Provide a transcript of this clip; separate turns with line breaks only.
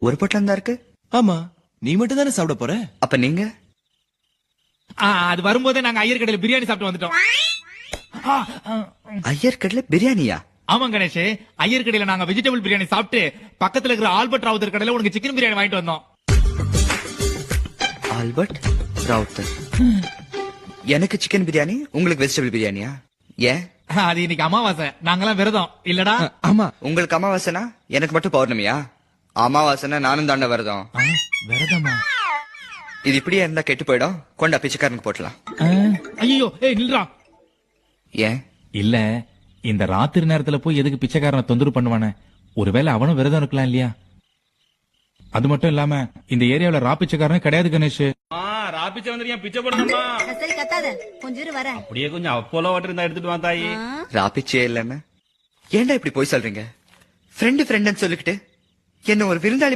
ஒரு பொட்டலம் தான் இருக்கு.
ஆமா, நீ மட்டும் தானே சாப்பிட போற.
அப்ப நீங்க?
அது வரும்போதே நாங்க ஐயர் கடையில பிரியாணி சாப்பிட்டு வந்துட்டோம்.
ஐயர் கடையில பிரியாணியா?
ஆமா கணேஷ், ஐயர் கடையில நாங்க வெஜிடபிள் பிரியாணி சாப்பிட்டு பக்கத்துல இருக்கிற ஆல்பர்ட் ராவுத்தர் கடையில உனக்கு சிக்கன் பிரியாணி வாங்கிட்டு வந்தோம்.
ஆல்பர்ட் ராவுத்தர். எனக்கு சிக்கன் பிரியாணி, உங்களுக்கு வெஜிடபிள் பிரியாணியா? ஏன்?
அது இன்னைக்கு அமாவாசை, நாங்கெல்லாம் விரதம் இல்லடா.
ஆமா,
உங்களுக்கு அமாவாசைனா எனக்கு மட்டும் பௌர்ணமியா? அமாவாசைனா நானும் தாண்ட விரதம்.
விரதமா?
இது இப்படியே இருந்தா கெட்டு போயிடும். கொண்டா பிச்சைக்காரனுக்கு போட்டலாம்.
ஐயோ, நில்றா.
ஏன்?
இல்ல, இந்த ராத்திரி நேரத்துல போய் எதுக்கு பிச்சைக்காரனை தொந்தரவு பண்ணுவானே? ஒருவேளை அவனும் விரதம் இருக்கலாம் இல்லையா? அது மட்டும் இல்லாம இந்த ஏரியாவுல ரா பிச்சைக்காரனே கிடையாது கணேஷ்.
ராபிச்ச வந்துருக்கேன், பிச்சை போடணுமா?
சரி கத்தாத, கொஞ்சம் இரு வரேன்.
அப்படியே கொஞ்சம் அப்போலோ வாட்டர் இருந்தா எடுத்துட்டு வா தாயி.
ராபிச்சே இல்லன்னு ஏன்டா இப்படி போய் சொல்றீங்க? ஃப்ரெண்டு ஃப்ரெண்டுன்னு சொல்லிக்கிட்டு என்ன ஒரு விருந்தாளி